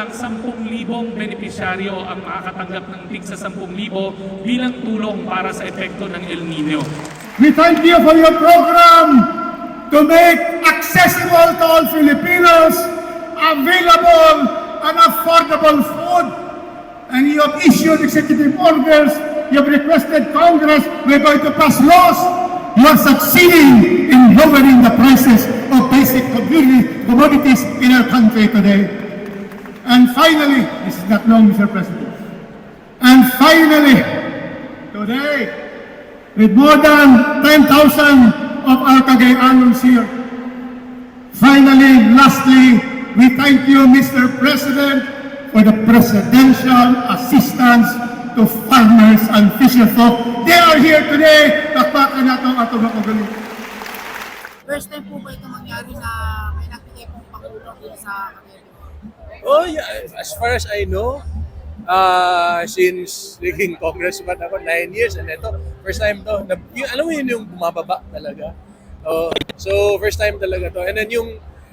Samantalang 10,000 benepisyaryo ang makakatanggap ng tig sa 10,000 bilang tulong para sa epekto ng El Nino. We thank you for your program to make accessible to all Filipinos available and affordable food. And you have issued executive orders, you have requested Congress, we're going to pass laws. You are succeeding in lowering the prices of basic commodities in our country today. And finally, this is not long, Mr. President. And finally, today, with more than 10,000 of our Cagayanons here, finally, lastly, we thank you, Mr. President, for the presidential assistance to farmers and fisherfolk. They are here today. Takpakan natin ang atong magaling. First time po ba ito mangyari na may nagbigay pong pakulong sa Cagayan? Oh yeah, as far as I know, since naging congressman ako, 9 years, and ito, first time to, alam mo yun yung bumababa talaga. So, first time talaga to. And then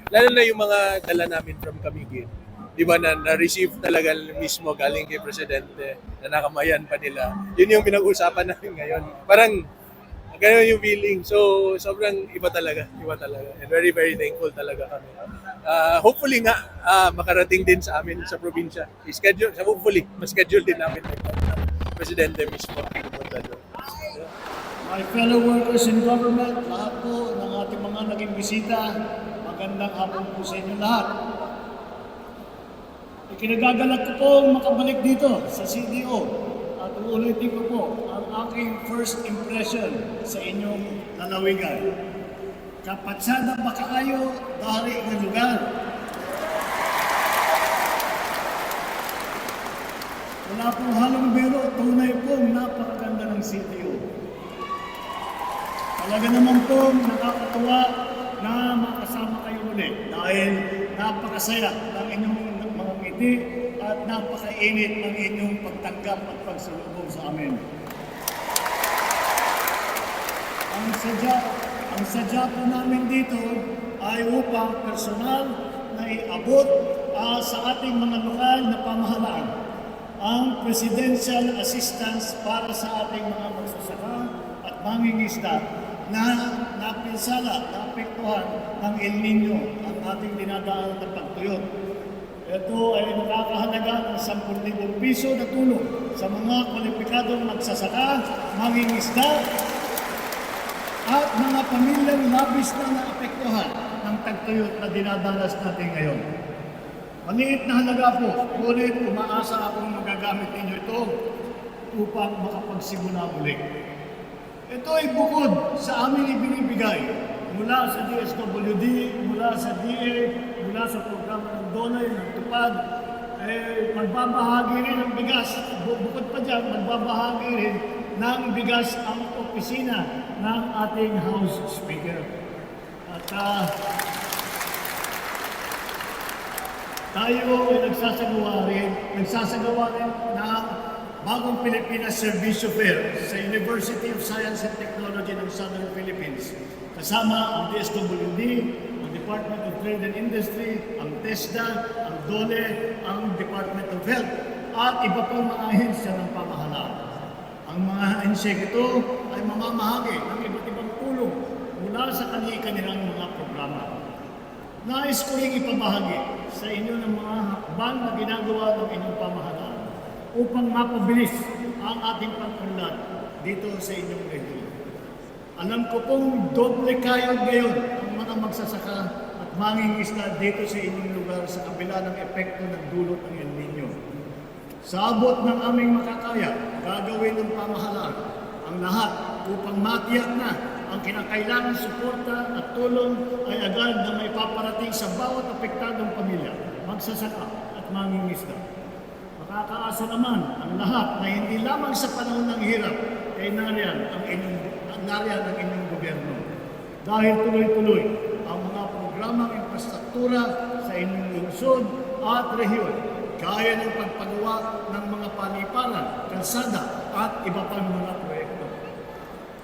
lalo na yung mga dala namin from Camiguin, di ba, na-receive talaga mismo galing kay Presidente, na nakamayan pa nila. Yun yung pinag-uusapan namin ngayon. Parang, ganyan yung feeling. So, sobrang iba talaga. And very, very thankful talaga kami. Hopefully nga, makarating din sa amin sa probinsya. Hopefully, ma-schedule din namin Presidente mismo. My fellow workers in government, lahat po ng ating mga naging bisita, magandang hapon po sa inyo lahat. Ikinagagalak ko po makabalik dito sa CDO at uulitin ko po ang aking first impression sa inyong lalawigan. Kapatsada ba kayo dari ng lugar? Wala pong halong biro, tunay pong napakaganda ng CDO. Talaga naman po nakakatuwa na makasama kayo ulit dahil napakasaya ng inyong mga ngiti at napakainit ng inyong pagtanggap at pagsalubong sa amin. Ang sadya po namin dito ay upang personal na iabot sa ating mga lokal na pamahalaan ang presidential assistance para sa ating mga magsasaka at mangingisda na napinsala, naapektuhan ng El Nino ang ating dinadaan na pagtuyot. Ito ay nakakahalaga ng 10,000 piso na tulong sa mga kwalipikadong magsasaka, mangingisda, at mga pamilyang labis na naapektuhan ng tagtuyot na dinadanas natin ngayon. Maliit na halaga po, ngunit umaasa akong magagamit ninyo ito upang makapagsimula muli. Ito ay bukod sa aming ibinibigay mula sa DSWD, mula sa DA, mula sa programa ng DOLE, ng TUPAD, magbabahagi rin ng bigas. Bukod pa dyan, magbabahagi rin ng bigas ang opisina ng ating House Speaker. At tayo ay nagsasagawa rin ng bagong Pilipinas Servicio Fair sa University of Science and Technology ng Southern Philippines. Kasama ang DSWD, ang Department of Trade and Industry, ang TESDA, ang DOLE, ang Department of Health, at iba pang mga ahensya ng pamahalaan. Ang mga ahensya ito ay mamamahagi ng iba't ibang tulong mula sa kanilang mga programa. Nais ko rin ipamahagi sa inyo ng mga hakbang na ginagawa ng inyong pamahalaan upang mapabilis ang ating pag-unlad dito sa inyong rehiyon. Alam ko pong doble kayod ngayon ang mga magsasaka at mangingisda dito sa inyong lugar sa kabila ng epekto ng dulot ng El Nino. Sa abot ng aming makakaya, gagawin ng pamahalaan ang lahat upang matiyak na ang kinakailangan suporta at tulong ay agad na may paparating sa bawat apektadong pamilya, magsasaka at mangingisda. Makakaasa naman ang lahat na hindi lamang sa panahon ng hirap ay nariyan ang inyong gobyerno. Dahil tuloy-tuloy ang mga programang infrastruktura sa inyong lungsod at rehiyon, gaya ng pagpagawa ng mga paliparan, kalsada at iba pang mga proyekto.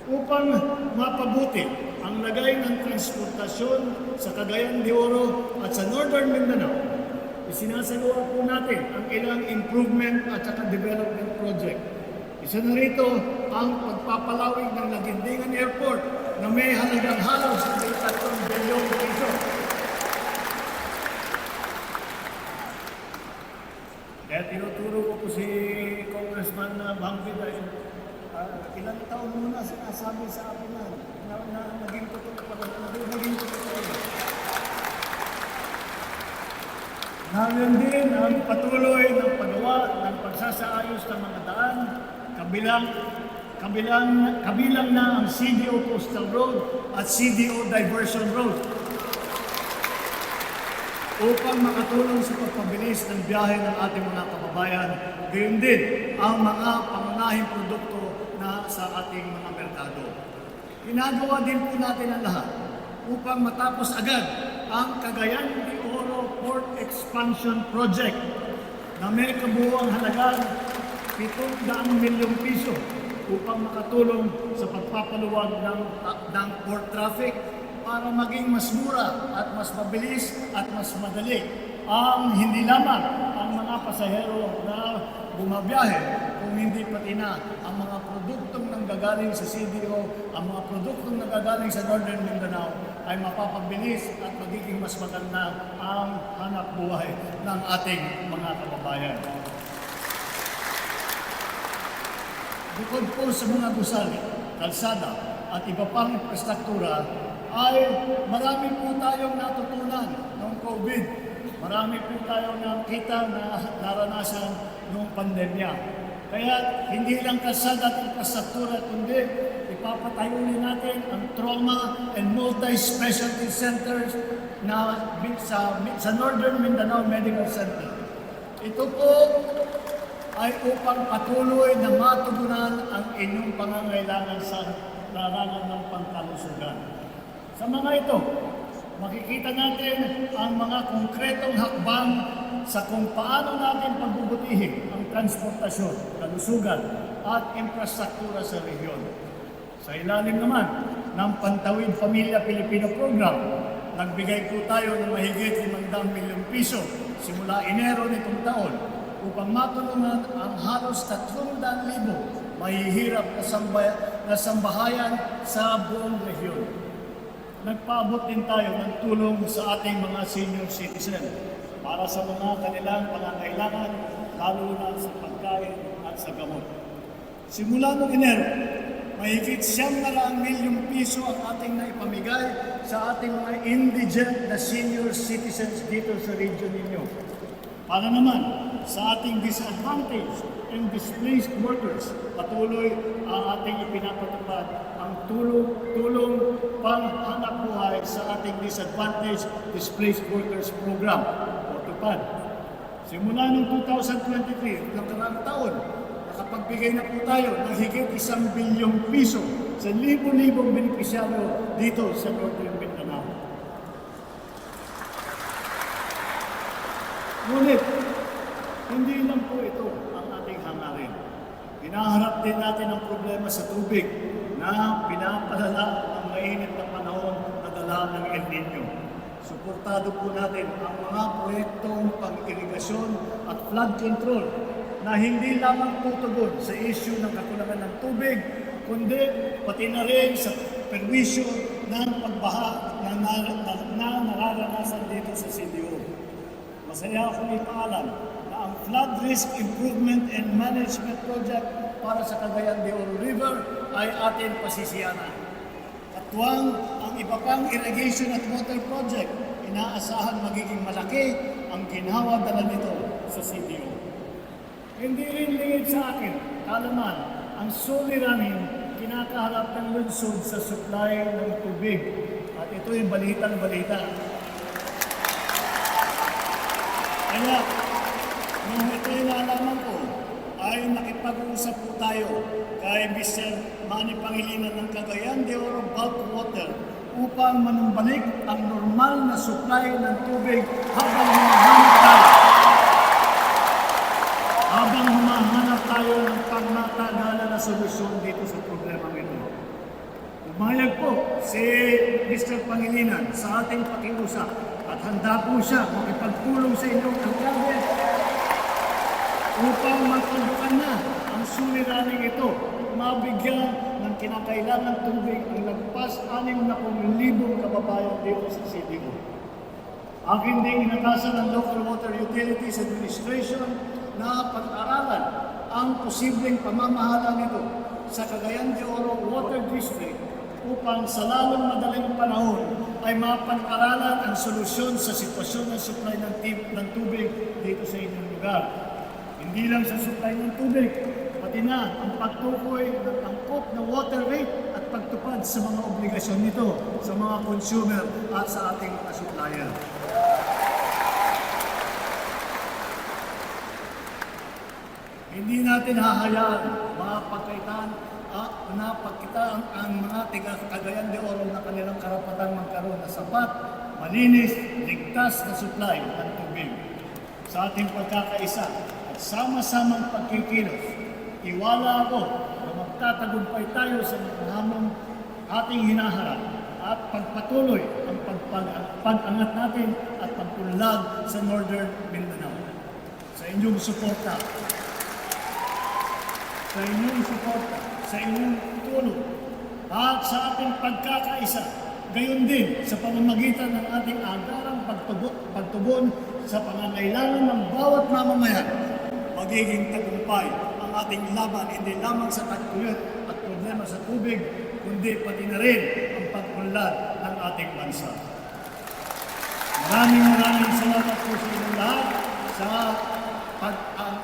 Upang mapabuti ang lagay ng transportasyon sa Cagayan de Oro at sa Northern Mindanao, isinasagawa po natin ang ilang improvement at saka development project. Isa na rito ang pagpapalawig ng Lagindingan Airport na may halagang halos ng 3 bilyong piso. Kaya tinuturo ko po si Congressman Bangkit ay ilang taon muna sinasabi sa akin na naging totoo. Ngayon din ang patuloy ng paggawa ng pagsasaayos ng mga daan, kabilang na ang CDO Coastal Road at CDO Diversion Road upang makatulong sa pagpabilis ng biyahe ng ating mga kababayan, gayon din ang mga pangunahing produkto na sa ating mga merkado. Ginagawa din po natin ang lahat upang matapos agad ang Cagayan de Oro Port Expansion Project na may kabuuang halagang 700 milyong piso upang makatulong sa pagpapaluwag ng port traffic para maging mas mura at mas mabilis at mas madali ang hindi lamang ang mga pasahero na bumabiyahe, kung hindi pati na ang mga produktong nanggagaling sa CDO, ang mga produktong nanggagaling sa Northern Mindanao ay mapapabilis at magiging mas maganda ang hanap buhay ng ating mga kababayan. Bukod po sa mga gusali, kalsada at iba pang infrastruktura, ay marami po tayong natutunan ng COVID. Marami po tayong nakita na naranasan noong pandemya. Kaya hindi lang kalsada at infrastruktura, kundi ipapatayo din natin ang trauma and multi-specialty centers na sa Northern Mindanao Medical Center. Ito po ay upang patuloy na matugunan ang inyong pangangailangan sa larangan ng pangkalusugan. Sa mga ito, makikita natin ang mga konkretong hakbang sa kung paano natin pagbubutihin ang transportasyon, kalusugan at infrastruktura sa rehiyon. Sa ilalim naman ng Pantawid Pamilya Pilipino Program, nagbigay po tayo ng mahigit 500 milyong piso simula Enero nitong taon upang matulungan ang halos 300,000 mahihirap na sambahayan sa buong rehiyon. Nagpaabot din tayo ng tulong sa ating mga senior citizen para sa mga kanilang pangangailangan, lalo na sa pagkain at sa gamot. Simula noong Enero, mahigit 900 milyong piso ang ating naipamigay sa ating mga indigent na senior citizens dito sa region ninyo. Para naman sa ating disadvantaged and displaced workers, patuloy ang ating ipinapatupad ang tulong panghanap buhay sa ating disadvantaged displaced workers program o TUPAD. Simula noong 2023, nakaraang taon, nakapagbigay na po tayo ng higit 1 bilyong piso sa libo-libong benepisyaryo dito sa Northern Mindanao. Ngunit, hindi lang po ito ang ating hangarin. Hinaharap din natin ang problema sa tubig na pinapalala ang mainit na panahon na dala ng El Nino. Suportado po natin ang mga proyektong pang-irigasyon at flood control na hindi lamang tutugon sa issue ng kakulangan ng tubig, kundi pati na rin sa perwisyo ng pagbaha na nararanasan dito sa CDO. Masaya akong ipaalam na ang Flood Risk Improvement and Management Project para sa Cagayan de Oro River ay ating pasisiyanan. Katuwang ang iba pang irrigation at water project, inaasahan magiging malaki ang ginhawa dala nito sa CDO. Hindi rin lingid sa akin, kalaman, ang suliranin kinakaharap ng lungsod sa supply ng tubig. At ito yung balitang-balita. Kaya, nung ito'y nalaman ko, ay nakipag-uusap po tayo kay Mr. Manny Pangilinan ng Cagayan de Oro Bulk Water upang manumbalik ang normal na supply ng tubig habang humahanap tayo ng pangmatagalan na solusyon dito sa problema ito. Umayag po si Mr. Pangilinan sa ating pakiusap at handa po siya makipagtulong sa inyong upang matulungan na ang suliraning ito, mabigyan ng kinakailangan tubig ang lagpas 60,000 kababayan dito sa City Hall. Akin ding inatasan ng Local Water Utilities Administration na pag-aralan ang posibleng pamamahala nito sa Cagayan de Oro Water District upang sa lalong madaling panahon ay mapag-aralan ang solusyon sa sitwasyon ng supply ng tubig dito sa inyong lugar. Hindi lang sa supply ng tubig, pati na ang pagtukoy ng angkop ng water rate at pagtupad sa mga obligasyon nito sa mga consumer at sa ating mga supplier. Hindi natin hahayaan mapagkitaan ang mga Cagayan de Oro na kanilang karapatang magkaroon na sapat, malinis, ligtas na supply ng tubig. Sa ating pagkakaisa at sama-samang pagkikilos, tiwala ako na magtatagumpay tayo sa mga hamong ating hinaharap at pagpatuloy ang pag-angat natin at pagpunlad sa Northern Mindanao. Sa inyong suporta, sa inyong tulong, at sa ating pagkakaisa, gayon din sa pamamagitan ng ating agarang pagtugon sa pangangailangan ng bawat mamamayan, magiging tagumpay ang ating laban hindi lamang sa tagtuyot at problema sa tubig, kundi pati na rin ang pag-unlad ng ating bansa. Maraming salamat po sa inyong lahat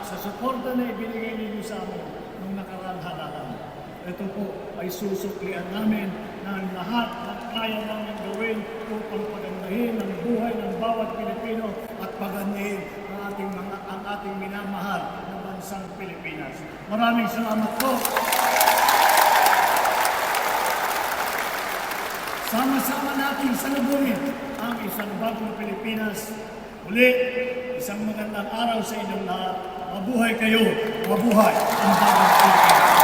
sa suporta na ibinigay ninyo sa amin nung nakaraang halalan. Ito po ay susuklian namin ng lahat na kaya namin gawin upang pagandahin ang buhay ng bawat Pilipino at pagandahin ang ating minamahal na bansang Pilipinas. Maraming salamat po. Sama-sama nating salubungin ang isang bagong Pilipinas. Muli, isang magandang araw sa inyong lahat. Mabuhay kayo, mabuhay ang bagong Pilipinas.